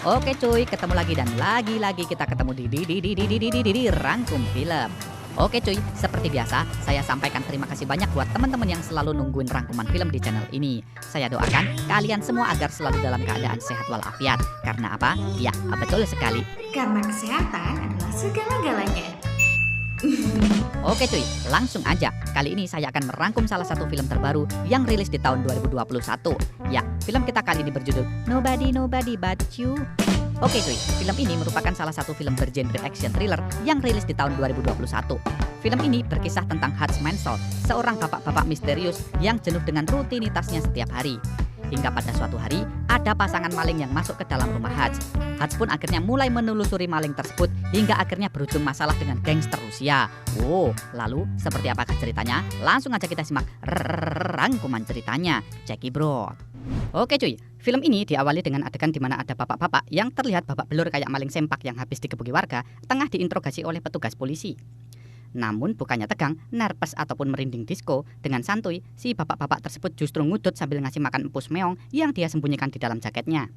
Oke cuy, ketemu lagi dan lagi-lagi kita ketemu di Rangkum Film. Oke cuy, seperti biasa saya sampaikan terima kasih banyak buat teman-teman yang selalu nungguin rangkuman film di channel ini. Saya doakan kalian semua agar selalu dalam keadaan sehat walafiat. Karena apa? Ya, betul sekali. Karena kesehatan adalah segala-galanya. Oke cuy, langsung aja. Kali ini saya akan merangkum salah satu film terbaru yang rilis di tahun 2021. Ya, film kita kali ini berjudul Nobody Nobody But You. Oke cuy, film ini merupakan salah satu film bergenre action thriller yang rilis di tahun 2021. Film ini berkisah tentang Hutch Mansell, seorang bapak-bapak misterius yang jenuh dengan rutinitasnya setiap hari. Hingga pada suatu hari, ada pasangan maling yang masuk ke dalam rumah Hutch. Hutch pun akhirnya mulai menelusuri maling tersebut hingga akhirnya berujung masalah dengan gangster Rusia. Lalu seperti apakah ceritanya? Langsung aja kita simak rangkuman ceritanya. Ceki bro. Oke cuy, film ini diawali dengan adegan di mana ada bapak-bapak yang terlihat babak belur kayak maling sempak yang habis digebuki warga tengah diinterogasi oleh petugas polisi. Namun bukannya tegang, nervous ataupun merinding disco, dengan santuy si bapak-bapak tersebut justru ngudut sambil ngasih makan empus meong yang dia sembunyikan di dalam jaketnya.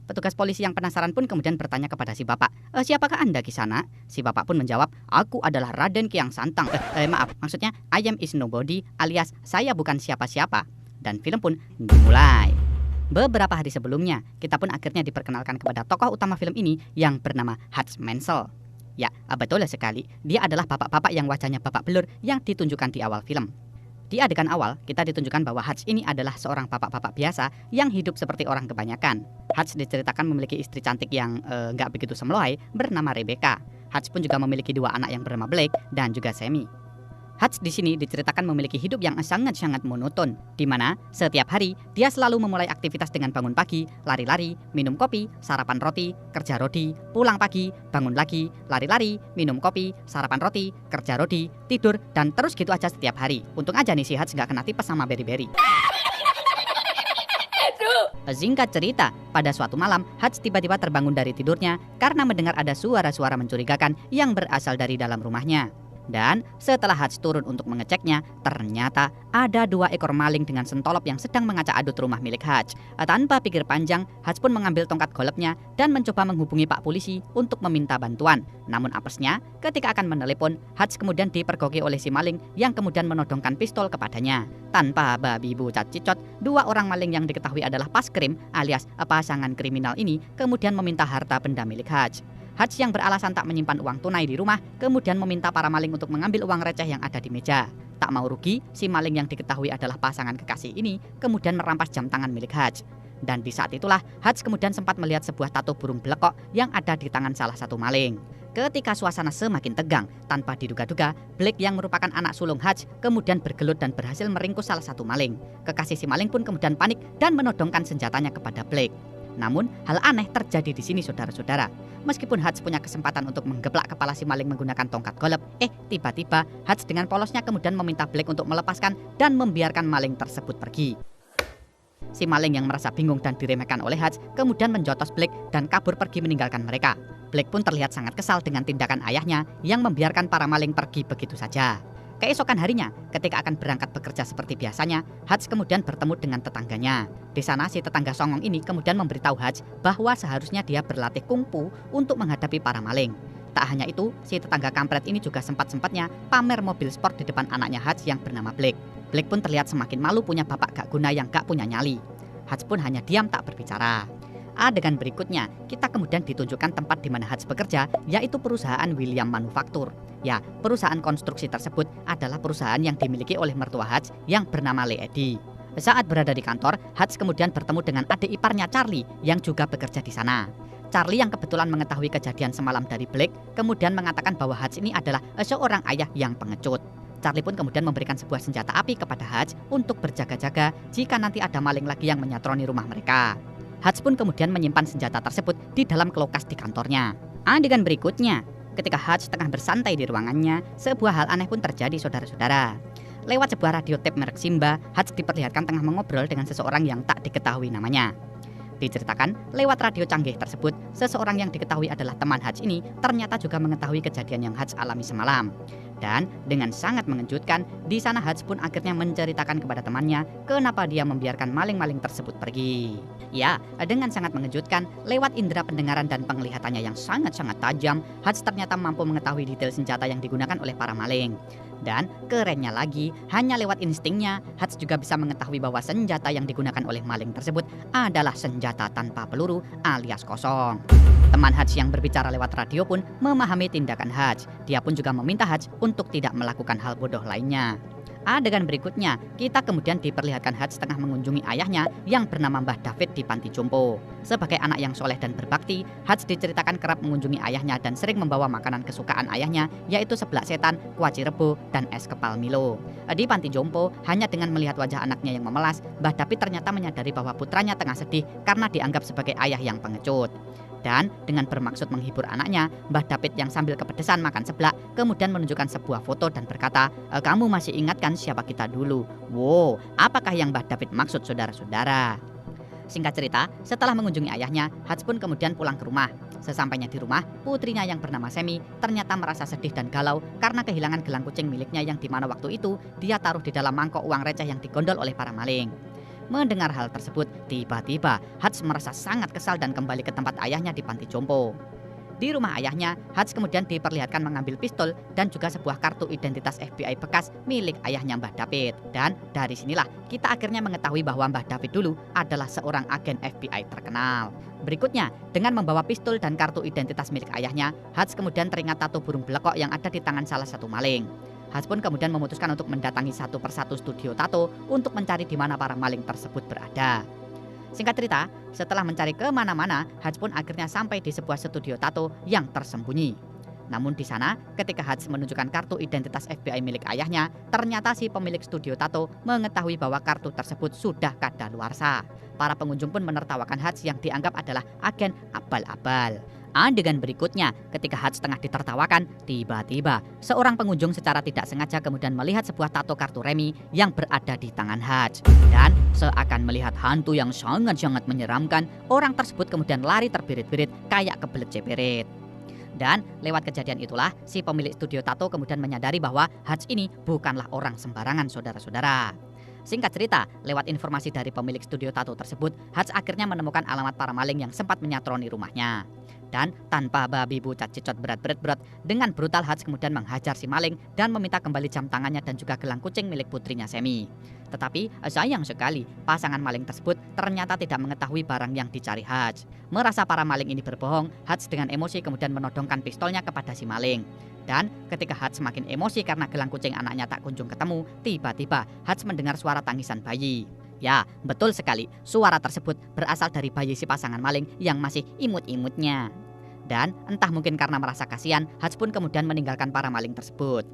Petugas polisi yang penasaran pun kemudian bertanya kepada si bapak, siapakah anda kisana? Si bapak pun menjawab, aku adalah Raden Kiang Santang. Maaf, maksudnya I am is nobody alias saya bukan siapa-siapa. Dan film pun dimulai. Beberapa hari sebelumnya, kita pun akhirnya diperkenalkan kepada tokoh utama film ini yang bernama Hutch Mansell. Ya, betul sekali. Dia adalah bapak-bapak yang wajahnya babak belur yang ditunjukkan di awal film. Di adegan awal, kita ditunjukkan bahwa Hutch ini adalah seorang bapak-bapak biasa yang hidup seperti orang kebanyakan. Hutch diceritakan memiliki istri cantik yang nggak begitu semloai bernama Rebecca. Hutch pun juga memiliki dua anak yang bernama Blake dan juga Sammy. Hutch di sini diceritakan memiliki hidup yang sangat-sangat monoton, di mana setiap hari dia selalu memulai aktivitas dengan bangun pagi, lari-lari, minum kopi, sarapan roti, kerja rodi, pulang pagi, bangun lagi, lari-lari, minum kopi, sarapan roti, kerja rodi, tidur, dan terus gitu aja setiap hari. Untung aja nih si Hutch nggak kena tipes sama beri-beri. Singkat cerita, pada suatu malam, Hutch tiba-tiba terbangun dari tidurnya karena mendengar ada suara-suara mencurigakan yang berasal dari dalam rumahnya. Dan setelah Hutch turun untuk mengeceknya, ternyata ada 2 ekor maling dengan sentolop yang sedang mengacak adut rumah milik Hutch. Tanpa pikir panjang, Hutch pun mengambil tongkat golfnya dan mencoba menghubungi Pak Polisi untuk meminta bantuan. Namun apesnya, ketika akan menelepon, Hutch kemudian dipergoki oleh si maling yang kemudian menodongkan pistol kepadanya. Tanpa babi bu cicot, 2 orang maling yang diketahui adalah paskrim alias pasangan kriminal ini kemudian meminta harta benda milik Hutch. Hutch yang beralasan tak menyimpan uang tunai di rumah kemudian meminta para maling untuk mengambil uang receh yang ada di meja. Tak mau rugi, si maling yang diketahui adalah pasangan kekasih ini kemudian merampas jam tangan milik Hutch. Dan di saat itulah Hutch kemudian sempat melihat sebuah tato burung belekok yang ada di tangan salah satu maling. Ketika suasana semakin tegang, tanpa diduga-duga, Blake yang merupakan anak sulung Hutch kemudian bergelut dan berhasil meringkus salah satu maling. Kekasih si maling pun kemudian panik dan menodongkan senjatanya kepada Blake. Namun, hal aneh terjadi di sini saudara-saudara. Meskipun Hutch punya kesempatan untuk menggeplak kepala si maling menggunakan tongkat golf, tiba-tiba Hutch dengan polosnya kemudian meminta Blake untuk melepaskan dan membiarkan maling tersebut pergi. Si maling yang merasa bingung dan diremehkan oleh Hutch kemudian menjotos Blake dan kabur pergi meninggalkan mereka. Blake pun terlihat sangat kesal dengan tindakan ayahnya yang membiarkan para maling pergi begitu saja. Keesokan harinya, ketika akan berangkat bekerja seperti biasanya, Hutch kemudian bertemu dengan tetangganya. Di sana si tetangga songong ini kemudian memberitahu Hutch bahwa seharusnya dia berlatih kungfu untuk menghadapi para maling. Tak hanya itu, si tetangga kampret ini juga sempat-sempatnya pamer mobil sport di depan anaknya Hutch yang bernama Blake. Blake pun terlihat semakin malu punya bapak gak guna yang gak punya nyali. Hutch pun hanya diam tak berbicara. Adegan berikutnya, kita kemudian ditunjukkan tempat di mana Hutch bekerja, yaitu perusahaan William Manufaktur. Ya, perusahaan konstruksi tersebut adalah perusahaan yang dimiliki oleh mertua Hutch yang bernama Lady. Saat berada di kantor, Hutch kemudian bertemu dengan adik iparnya Charlie yang juga bekerja di sana. Charlie yang kebetulan mengetahui kejadian semalam dari Blake, kemudian mengatakan bahwa Hutch ini adalah seorang ayah yang pengecut. Charlie pun kemudian memberikan sebuah senjata api kepada Hutch untuk berjaga-jaga jika nanti ada maling lagi yang menyatroni rumah mereka. Hutch pun kemudian menyimpan senjata tersebut di dalam kelokas di kantornya. Adegan berikutnya, ketika Hutch tengah bersantai di ruangannya, sebuah hal aneh pun terjadi saudara-saudara. Lewat sebuah radio tape merek Simba, Hutch diperlihatkan tengah mengobrol dengan seseorang yang tak diketahui namanya. Diceritakan, lewat radio canggih tersebut, seseorang yang diketahui adalah teman Hutch ini ternyata juga mengetahui kejadian yang Hutch alami semalam. Dan dengan sangat mengejutkan, di sana Hutch pun akhirnya menceritakan kepada temannya kenapa dia membiarkan maling-maling tersebut pergi. Ya, dengan sangat mengejutkan, lewat indera pendengaran dan penglihatannya yang sangat-sangat tajam, Hutch ternyata mampu mengetahui detail senjata yang digunakan oleh para maling. Dan kerennya lagi, hanya lewat instingnya, Hutch juga bisa mengetahui bahwa senjata yang digunakan oleh maling tersebut adalah senjata tanpa peluru alias kosong. Teman Hutch yang berbicara lewat radio pun memahami tindakan Hutch. Dia pun juga meminta Hutch untuk tidak melakukan hal bodoh lainnya. Adegan berikutnya, kita kemudian diperlihatkan Hutch tengah mengunjungi ayahnya yang bernama Mbah David di panti jompo. Sebagai anak yang soleh dan berbakti, Hutch diceritakan kerap mengunjungi ayahnya dan sering membawa makanan kesukaan ayahnya, yaitu seblak setan, kuaci rebo, dan es kepal Milo. Di panti jompo, hanya dengan melihat wajah anaknya yang memelas, Mbah David ternyata menyadari bahwa putranya tengah sedih karena dianggap sebagai ayah yang pengecut. Dan dengan bermaksud menghibur anaknya, Mbah David yang sambil kepedesan makan seblak kemudian menunjukkan sebuah foto dan berkata, "Kamu masih ingat kan siapa kita dulu?" Wow, apakah yang Mbah David maksud saudara-saudara? Singkat cerita, setelah mengunjungi ayahnya, Hutch pun kemudian pulang ke rumah. Sesampainya di rumah, putrinya yang bernama Semi ternyata merasa sedih dan galau karena kehilangan gelang kucing miliknya yang dimana waktu itu dia taruh di dalam mangkok uang receh yang digondol oleh para maling. Mendengar hal tersebut, tiba-tiba Hutch merasa sangat kesal dan kembali ke tempat ayahnya di panti jompo. Di rumah ayahnya, Hutch kemudian diperlihatkan mengambil pistol dan juga sebuah kartu identitas FBI bekas milik ayahnya Mbah David. Dan dari sinilah kita akhirnya mengetahui bahwa Mbah David dulu adalah seorang agen FBI terkenal. Berikutnya, dengan membawa pistol dan kartu identitas milik ayahnya, Hutch kemudian teringat tato burung belekok yang ada di tangan salah satu maling. Hutch pun kemudian memutuskan untuk mendatangi satu persatu studio tato untuk mencari di mana para maling tersebut berada. Singkat cerita, setelah mencari kemana-mana, Hutch pun akhirnya sampai di sebuah studio tato yang tersembunyi. Namun di sana, ketika Hutch menunjukkan kartu identitas FBI milik ayahnya, ternyata si pemilik studio tato mengetahui bahwa kartu tersebut sudah kadaluarsa. Para pengunjung pun menertawakan Hutch yang dianggap adalah agen abal-abal. Adegan berikutnya, ketika Hutch tengah ditertawakan, tiba-tiba seorang pengunjung secara tidak sengaja kemudian melihat sebuah tato kartu remi yang berada di tangan Hutch. Dan seakan melihat hantu yang sangat-sangat menyeramkan, orang tersebut kemudian lari terbirit-birit kayak kebelet cepirit. Dan lewat kejadian itulah, si pemilik studio tato kemudian menyadari bahwa Hutch ini bukanlah orang sembarangan, saudara-saudara. Singkat cerita, lewat informasi dari pemilik studio tato tersebut, Hutch akhirnya menemukan alamat para maling yang sempat menyatroni rumahnya. Dan tanpa babi bucat cicot berat-berat, dengan brutal Hutch kemudian menghajar si maling dan meminta kembali jam tangannya dan juga gelang kucing milik putrinya Semi. Tetapi sayang sekali, pasangan maling tersebut ternyata tidak mengetahui barang yang dicari Hutch. Merasa para maling ini berbohong, Hutch dengan emosi kemudian menodongkan pistolnya kepada si maling. Dan ketika Hutch semakin emosi karena gelang kucing anaknya tak kunjung ketemu, tiba-tiba Hutch mendengar suara tangisan bayi. Ya, betul sekali, suara tersebut berasal dari bayi si pasangan maling yang masih imut-imutnya. Dan entah mungkin karena merasa kasihan, Hutch pun kemudian meninggalkan para maling tersebut.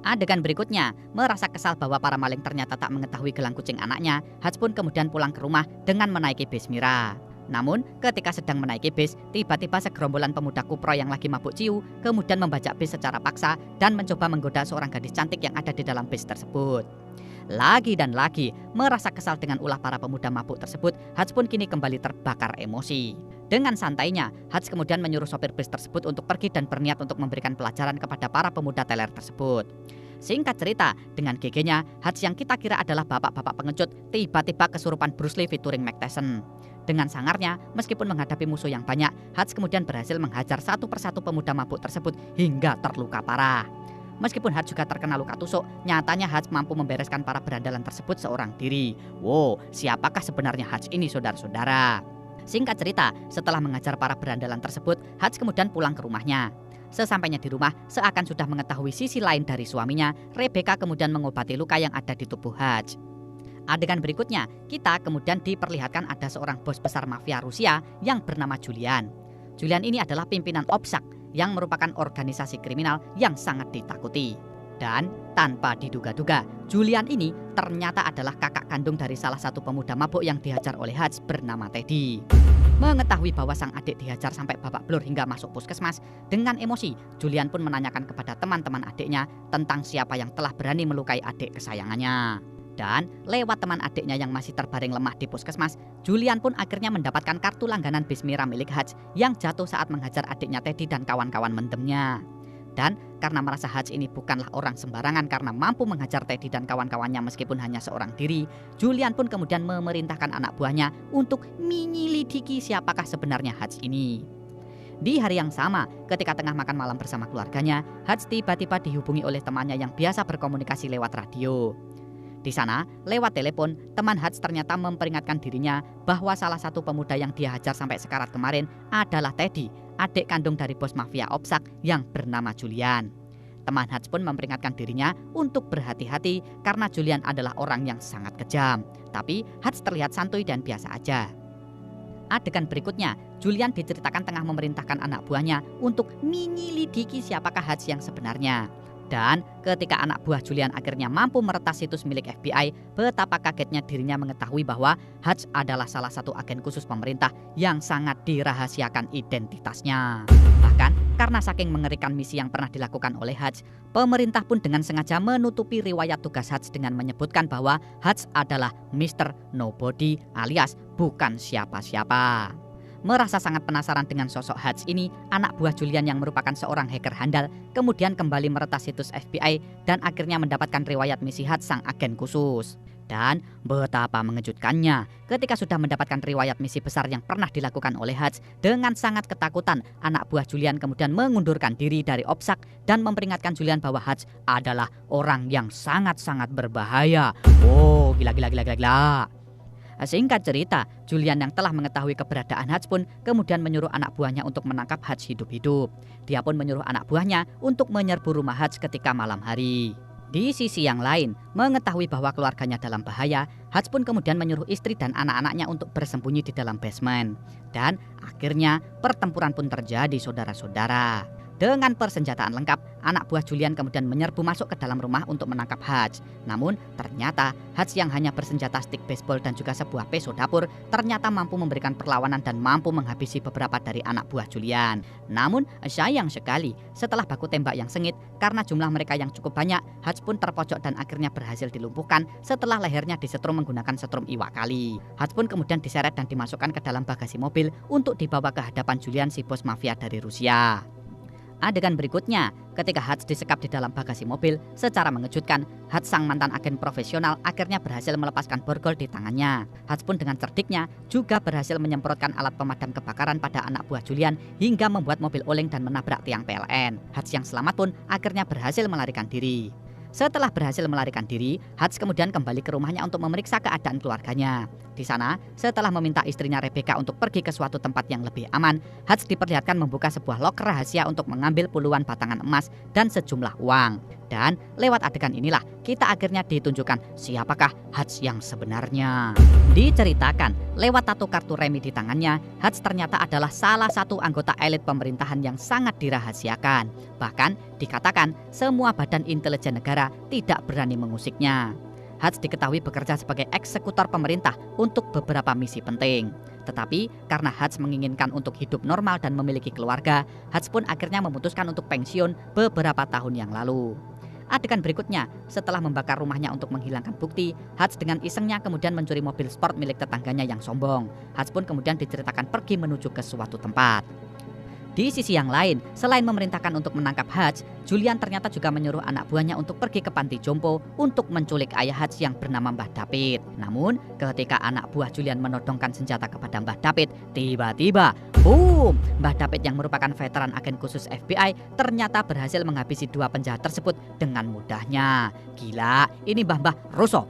Adegan berikutnya, merasa kesal bahwa para maling ternyata tak mengetahui gelang kucing anaknya, Hutch pun kemudian pulang ke rumah dengan menaiki bis Mira. Namun, ketika sedang menaiki bis, tiba-tiba segerombolan pemuda kupro yang lagi mabuk ciu kemudian membajak bis secara paksa dan mencoba menggoda seorang gadis cantik yang ada di dalam bis tersebut. Lagi dan lagi, merasa kesal dengan ulah para pemuda mabuk tersebut, Hutch pun kini kembali terbakar emosi. Dengan santainya, Hutch kemudian menyuruh sopir bis tersebut untuk pergi dan berniat untuk memberikan pelajaran kepada para pemuda teler tersebut. Singkat cerita, dengan GG-nya, Hutch yang kita kira adalah bapak-bapak pengecut, tiba-tiba kesurupan Bruce Lee featuring Mike Tyson. Dengan sangarnya, meskipun menghadapi musuh yang banyak, Hutch kemudian berhasil menghajar satu persatu pemuda mabuk tersebut hingga terluka parah. Meskipun Hutch juga terkena luka tusuk, nyatanya Hutch mampu membereskan para berandalan tersebut seorang diri. Wow, siapakah sebenarnya Hutch ini, saudara-saudara? Singkat cerita, setelah mengajar para berandalan tersebut, Hutch kemudian pulang ke rumahnya. Sesampainya di rumah, seakan sudah mengetahui sisi lain dari suaminya, Rebecca kemudian mengobati luka yang ada di tubuh Hutch. Adegan berikutnya, kita kemudian diperlihatkan ada seorang bos besar mafia Rusia yang bernama Julian. Julian ini adalah pimpinan OPSEC, yang merupakan organisasi kriminal yang sangat ditakuti. Dan tanpa diduga-duga, Julian ini ternyata adalah kakak kandung dari salah satu pemuda mabuk yang dihajar oleh Hutch bernama Teddy. Mengetahui bahwa sang adik dihajar sampai babak belur hingga masuk puskesmas, dengan emosi, Julian pun menanyakan kepada teman-teman adiknya tentang siapa yang telah berani melukai adik kesayangannya. Dan lewat teman adiknya yang masih terbaring lemah di puskesmas, Julian pun akhirnya mendapatkan kartu langganan bis Mira milik Hutch yang jatuh saat menghajar adiknya Teddy dan kawan-kawan mendemnya. Dan karena merasa Hutch ini bukanlah orang sembarangan karena mampu menghajar Teddy dan kawan-kawannya meskipun hanya seorang diri, Julian pun kemudian memerintahkan anak buahnya untuk menyelidiki siapakah sebenarnya Hutch ini. Di hari yang sama, ketika tengah makan malam bersama keluarganya, Hutch tiba-tiba dihubungi oleh temannya yang biasa berkomunikasi lewat radio. Di sana, lewat telepon, teman Hutch ternyata memperingatkan dirinya bahwa salah satu pemuda yang dia hajar sampai sekarat kemarin adalah Teddy, adik kandung dari bos mafia Opsak yang bernama Julian. Teman Hutch pun memperingatkan dirinya untuk berhati-hati karena Julian adalah orang yang sangat kejam. Tapi Hutch terlihat santuy dan biasa aja. Adegan berikutnya, Julian diceritakan tengah memerintahkan anak buahnya untuk menyelidiki siapakah Hutch yang sebenarnya. Dan ketika anak buah Julian akhirnya mampu meretas situs milik FBI, betapa kagetnya dirinya mengetahui bahwa Hutch adalah salah satu agen khusus pemerintah yang sangat dirahasiakan identitasnya. Bahkan karena saking mengerikan misi yang pernah dilakukan oleh Hutch, pemerintah pun dengan sengaja menutupi riwayat tugas Hutch dengan menyebutkan bahwa Hutch adalah Mr. Nobody alias bukan siapa-siapa. Merasa sangat penasaran dengan sosok Hutch ini, anak buah Julian yang merupakan seorang hacker handal kemudian kembali meretas situs FBI dan akhirnya mendapatkan riwayat misi Hutch sang agen khusus. Dan betapa mengejutkannya ketika sudah mendapatkan riwayat misi besar yang pernah dilakukan oleh Hutch, dengan sangat ketakutan anak buah Julian kemudian mengundurkan diri dari Opsak dan memperingatkan Julian bahwa Hutch adalah orang yang sangat-sangat berbahaya. Oh, gila. Singkat cerita, Julian yang telah mengetahui keberadaan Hutch pun kemudian menyuruh anak buahnya untuk menangkap Hutch hidup-hidup. Dia pun menyuruh anak buahnya untuk menyerbu rumah Hutch ketika malam hari. Di sisi yang lain, mengetahui bahwa keluarganya dalam bahaya, Hutch pun kemudian menyuruh istri dan anak-anaknya untuk bersembunyi di dalam basement. Dan akhirnya pertempuran pun terjadi, saudara-saudara. Dengan persenjataan lengkap, anak buah Julian kemudian menyerbu masuk ke dalam rumah untuk menangkap Hutch. Namun ternyata Hutch yang hanya bersenjata stick baseball dan juga sebuah peso dapur ternyata mampu memberikan perlawanan dan mampu menghabisi beberapa dari anak buah Julian. Namun sayang sekali, setelah baku tembak yang sengit, karena jumlah mereka yang cukup banyak, Hutch pun terpojok dan akhirnya berhasil dilumpuhkan setelah lehernya disetrum menggunakan setrum iwak kali. Hutch pun kemudian diseret dan dimasukkan ke dalam bagasi mobil untuk dibawa ke hadapan Julian, si bos mafia dari Rusia. Adegan berikutnya, ketika Hutch disekap di dalam bagasi mobil, secara mengejutkan, Hutch sang mantan agen profesional akhirnya berhasil melepaskan borgol di tangannya. Hutch pun dengan cerdiknya juga berhasil menyemprotkan alat pemadam kebakaran pada anak buah Julian hingga membuat mobil oleng dan menabrak tiang PLN. Hutch yang selamat pun akhirnya berhasil melarikan diri. Setelah berhasil melarikan diri, Hutch kemudian kembali ke rumahnya untuk memeriksa keadaan keluarganya. Di sana, setelah meminta istrinya Rebecca untuk pergi ke suatu tempat yang lebih aman, Hutch diperlihatkan membuka sebuah loker rahasia untuk mengambil puluhan batangan emas dan sejumlah uang. Dan lewat adegan inilah kita akhirnya ditunjukkan siapakah Hutch yang sebenarnya. Diceritakan lewat tato kartu remi di tangannya, Hutch ternyata adalah salah satu anggota elit pemerintahan yang sangat dirahasiakan. Bahkan dikatakan semua badan intelijen negara tidak berani mengusiknya. Hutch diketahui bekerja sebagai eksekutor pemerintah untuk beberapa misi penting. Tetapi karena Hutch menginginkan untuk hidup normal dan memiliki keluarga, Hutch pun akhirnya memutuskan untuk pensiun beberapa tahun yang lalu. Adegan berikutnya, setelah membakar rumahnya untuk menghilangkan bukti, Hutch dengan isengnya kemudian mencuri mobil sport milik tetangganya yang sombong. Hutch pun kemudian diceritakan pergi menuju ke suatu tempat. Di sisi yang lain, selain memerintahkan untuk menangkap Hutch, Julian ternyata juga menyuruh anak buahnya untuk pergi ke panti jompo untuk menculik ayah Hutch yang bernama Mbah David. Namun, ketika anak buah Julian menodongkan senjata kepada Mbah David, tiba-tiba, boom! Mbah David yang merupakan veteran agen khusus FBI ternyata berhasil menghabisi dua penjahat tersebut dengan mudahnya. Gila, ini Mbah-mbah Russo.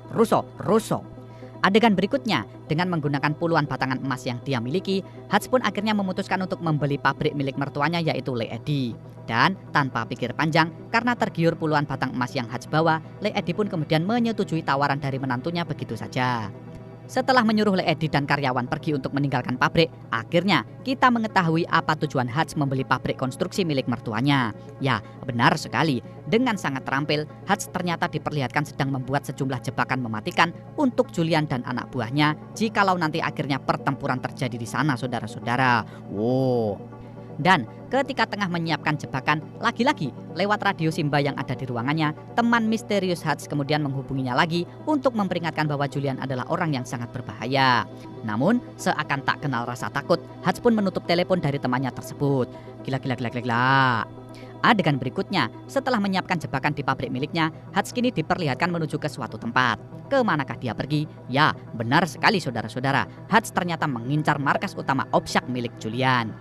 Adegan berikutnya, dengan menggunakan puluhan batangan emas yang dia miliki, Hutch pun akhirnya memutuskan untuk membeli pabrik milik mertuanya yaitu Lady. Dan tanpa pikir panjang, karena tergiur puluhan batang emas yang Hutch bawa, Lady pun kemudian menyetujui tawaran dari menantunya begitu saja. Setelah menyuruh Lady dan karyawan pergi untuk meninggalkan pabrik, akhirnya kita mengetahui apa tujuan Hutch membeli pabrik konstruksi milik mertuanya. Ya, benar sekali. Dengan sangat terampil, Hutch ternyata diperlihatkan sedang membuat sejumlah jebakan mematikan untuk Julian dan anak buahnya jikalau nanti akhirnya pertempuran terjadi di sana, saudara-saudara. Wow. Dan ketika tengah menyiapkan jebakan, lagi-lagi lewat radio Simba yang ada di ruangannya, teman misterius Hutch kemudian menghubunginya lagi untuk memperingatkan bahwa Julian adalah orang yang sangat berbahaya. Namun, seakan tak kenal rasa takut, Hutch pun menutup telepon dari temannya tersebut. Gila. Adegan berikutnya, setelah menyiapkan jebakan di pabrik miliknya, Hutch kini diperlihatkan menuju ke suatu tempat. Kemanakah dia pergi? Ya, benar sekali saudara-saudara, Hutch ternyata mengincar markas utama Opshack milik Julian.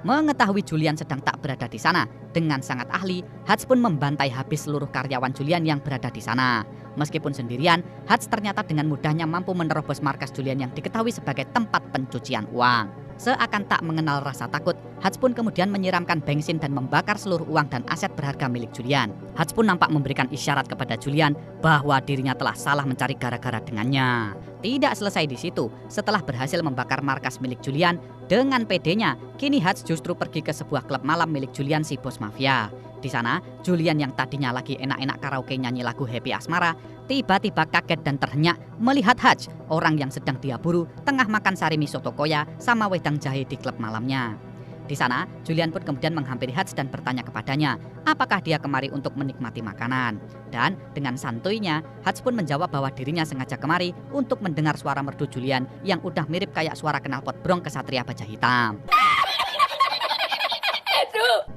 Mengetahui Julian sedang tak berada di sana, dengan sangat ahli, Hutch pun membantai habis seluruh karyawan Julian yang berada di sana. Meskipun sendirian, Hutch ternyata dengan mudahnya mampu menerobos markas Julian yang diketahui sebagai tempat pencucian uang. Seakan tak mengenal rasa takut, Hutch pun kemudian menyiramkan bensin dan membakar seluruh uang dan aset berharga milik Julian. Hutch pun nampak memberikan isyarat kepada Julian bahwa dirinya telah salah mencari gara-gara dengannya. Tidak selesai di situ, setelah berhasil membakar markas milik Julian, dengan pedenya, kini Hutch justru pergi ke sebuah klub malam milik Julian si bos mafia. Di sana, Julian yang tadinya lagi enak-enak karaoke nyanyi lagu Happy Asmara, tiba-tiba kaget dan terhenyak melihat Hutch, orang yang sedang dia buru, tengah makan sari miso tokoya sama wedang jahe di klub malamnya. Di sana, Julian pun kemudian menghampiri Hutch dan bertanya kepadanya, apakah dia kemari untuk menikmati makanan. Dan dengan santuinya, Hutch pun menjawab bahwa dirinya sengaja kemari untuk mendengar suara merdu Julian yang udah mirip kayak suara knalpot Brong Kesatria Baja Hitam.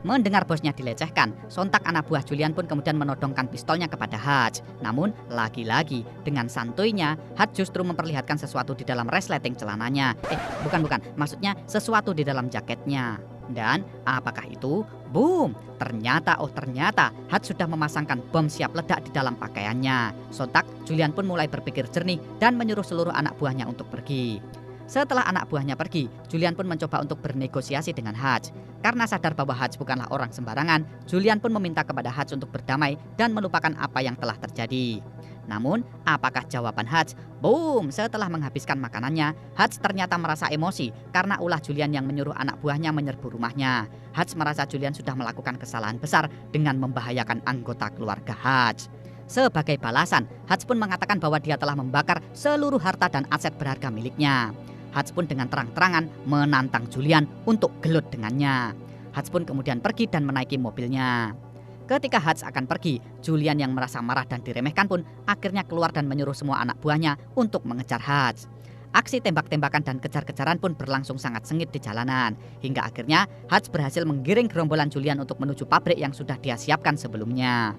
Mendengar bosnya dilecehkan, sontak anak buah Julian pun kemudian menodongkan pistolnya kepada Hutch. Namun, lagi-lagi dengan santuinya, Hutch justru memperlihatkan sesuatu di dalam resleting celananya. Bukan, maksudnya sesuatu di dalam jaketnya. Dan apakah itu? Boom! Ternyata Hutch sudah memasangkan bom siap ledak di dalam pakaiannya. Sontak, Julian pun mulai berpikir jernih dan menyuruh seluruh anak buahnya untuk pergi. Setelah anak buahnya pergi, Julian pun mencoba untuk bernegosiasi dengan Hutch. Karena sadar bahwa Hutch bukanlah orang sembarangan, Julian pun meminta kepada Hutch untuk berdamai dan melupakan apa yang telah terjadi. Namun, apakah jawaban Hutch? Boom! Setelah menghabiskan makanannya, Hutch ternyata merasa emosi karena ulah Julian yang menyuruh anak buahnya menyerbu rumahnya. Hutch merasa Julian sudah melakukan kesalahan besar dengan membahayakan anggota keluarga Hutch. Sebagai balasan, Hutch pun mengatakan bahwa dia telah membakar seluruh harta dan aset berharga miliknya. Hutch pun dengan terang-terangan menantang Julian untuk gelut dengannya. Hutch pun kemudian pergi dan menaiki mobilnya. Ketika Hutch akan pergi, Julian yang merasa marah dan diremehkan pun akhirnya keluar dan menyuruh semua anak buahnya untuk mengejar Hutch. Aksi tembak-tembakan dan kejar-kejaran pun berlangsung sangat sengit di jalanan. Hingga akhirnya Hutch berhasil menggiring gerombolan Julian untuk menuju pabrik yang sudah dia siapkan sebelumnya.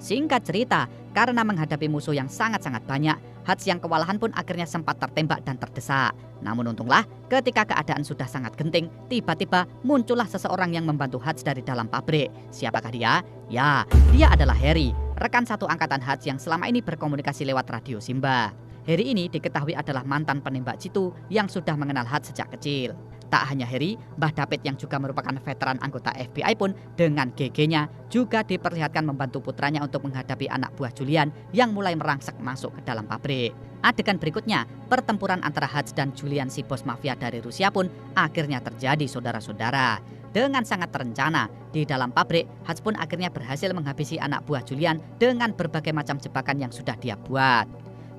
Singkat cerita, karena menghadapi musuh yang sangat-sangat banyak, Hutch yang kewalahan pun akhirnya sempat tertembak dan terdesak. Namun untunglah, ketika keadaan sudah sangat genting, tiba-tiba muncullah seseorang yang membantu Hutch dari dalam pabrik. Siapakah dia? Ya, dia adalah Harry, rekan satu angkatan Hutch yang selama ini berkomunikasi lewat radio Simba. Harry ini diketahui adalah mantan penembak jitu yang sudah mengenal Hutch sejak kecil. Tak hanya Harry, Mbah David yang juga merupakan veteran anggota FBI pun dengan GG-nya juga diperlihatkan membantu putranya untuk menghadapi anak buah Julian yang mulai merangsek masuk ke dalam pabrik. Adegan berikutnya, pertempuran antara Hutch dan Julian si bos mafia dari Rusia pun akhirnya terjadi saudara-saudara. Dengan sangat terencana, di dalam pabrik, Hutch pun akhirnya berhasil menghabisi anak buah Julian dengan berbagai macam jebakan yang sudah dia buat.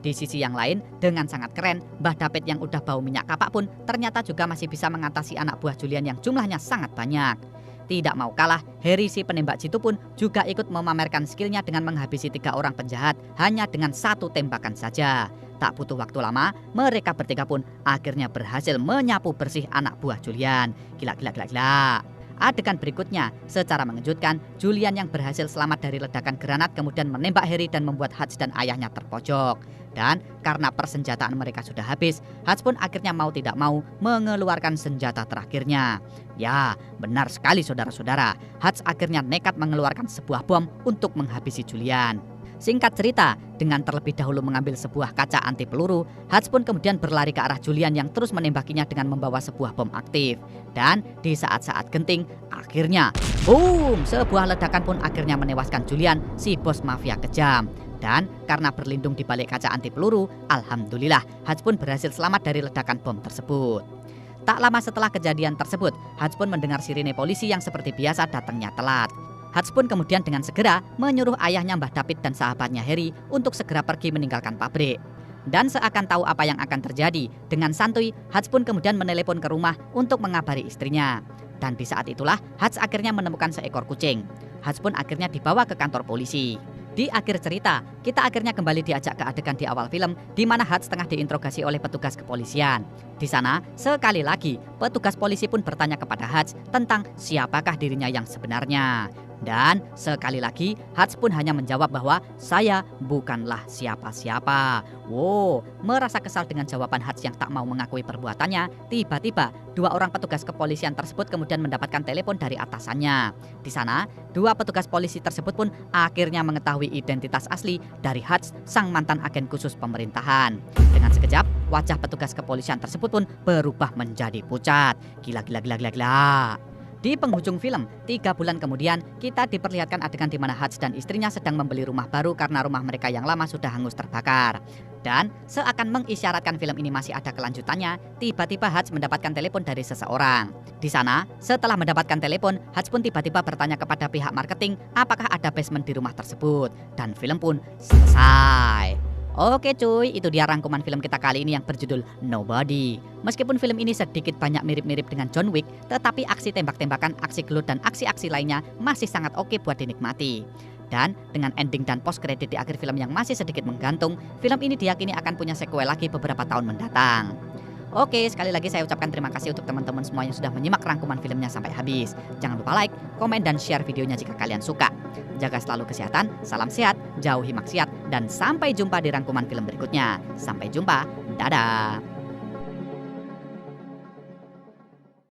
Di sisi yang lain, dengan sangat keren, Mbah David yang udah bau minyak kapak pun ternyata juga masih bisa mengatasi anak buah Julian yang jumlahnya sangat banyak. Tidak mau kalah, Harry si penembak jitu pun juga ikut memamerkan skillnya dengan menghabisi 3 orang penjahat hanya dengan 1 tembakan saja. Tak butuh waktu lama, mereka bertiga pun akhirnya berhasil menyapu bersih anak buah Julian. Gila. Adegan berikutnya, secara mengejutkan, Julian yang berhasil selamat dari ledakan granat kemudian menembak Harry dan membuat Hutch dan ayahnya terpojok. Dan karena persenjataan mereka sudah habis, Hutch pun akhirnya mau tidak mau mengeluarkan senjata terakhirnya. Ya, benar sekali saudara-saudara, Hutch akhirnya nekat mengeluarkan sebuah bom untuk menghabisi Julian. Singkat cerita, dengan terlebih dahulu mengambil sebuah kaca anti peluru, Hutch pun kemudian berlari ke arah Julian yang terus menembakinya dengan membawa sebuah bom aktif. Dan di saat-saat genting, akhirnya, boom! Sebuah ledakan pun akhirnya menewaskan Julian, si bos mafia kejam. Dan karena berlindung di balik kaca anti peluru, alhamdulillah Hutch pun berhasil selamat dari ledakan bom tersebut. Tak lama setelah kejadian tersebut, Hutch pun mendengar sirine polisi yang seperti biasa datangnya telat. Hutch pun kemudian dengan segera menyuruh ayahnya Mbah David dan sahabatnya Harry untuk segera pergi meninggalkan pabrik. Dan seakan tahu apa yang akan terjadi, dengan santuy Hutch pun kemudian menelepon ke rumah untuk mengabari istrinya. Dan di saat itulah Hutch akhirnya menemukan seekor kucing. Hutch pun akhirnya dibawa ke kantor polisi. Di akhir cerita, kita akhirnya kembali diajak ke adegan di awal film di mana Hutch tengah diinterogasi oleh petugas kepolisian. Di sana, sekali lagi, petugas polisi pun bertanya kepada Hutch tentang siapakah dirinya yang sebenarnya. Dan sekali lagi Hutch pun hanya menjawab bahwa saya bukanlah siapa-siapa. Wow, merasa kesal dengan jawaban Hutch yang tak mau mengakui perbuatannya, tiba-tiba dua orang petugas kepolisian tersebut kemudian mendapatkan telepon dari atasannya. Di sana, dua petugas polisi tersebut pun akhirnya mengetahui identitas asli dari Hutch, sang mantan agen khusus pemerintahan. Dengan sekejap, wajah petugas kepolisian tersebut pun berubah menjadi pucat. Gila. Di penghujung film, 3 bulan kemudian, kita diperlihatkan adegan di mana Hutch dan istrinya sedang membeli rumah baru karena rumah mereka yang lama sudah hangus terbakar. Dan seakan mengisyaratkan film ini masih ada kelanjutannya, tiba-tiba Hutch mendapatkan telepon dari seseorang. Di sana, setelah mendapatkan telepon, Hutch pun tiba-tiba bertanya kepada pihak marketing apakah ada basement di rumah tersebut. Dan film pun selesai. Oke cuy, itu dia rangkuman film kita kali ini yang berjudul Nobody. Meskipun film ini sedikit banyak mirip-mirip dengan John Wick, tetapi aksi tembak-tembakan, aksi gelut, dan aksi-aksi lainnya masih sangat oke buat dinikmati. Dan dengan ending dan post kredit di akhir film yang masih sedikit menggantung, film ini diyakini akan punya sequel lagi beberapa tahun mendatang. Oke, sekali lagi saya ucapkan terima kasih untuk teman-teman semua yang sudah menyimak rangkuman filmnya sampai habis. Jangan lupa like, komen, dan share videonya jika kalian suka. Jaga selalu kesehatan, salam sehat, jauhi maksiat, dan sampai jumpa di rangkuman film berikutnya. Sampai jumpa, dadah.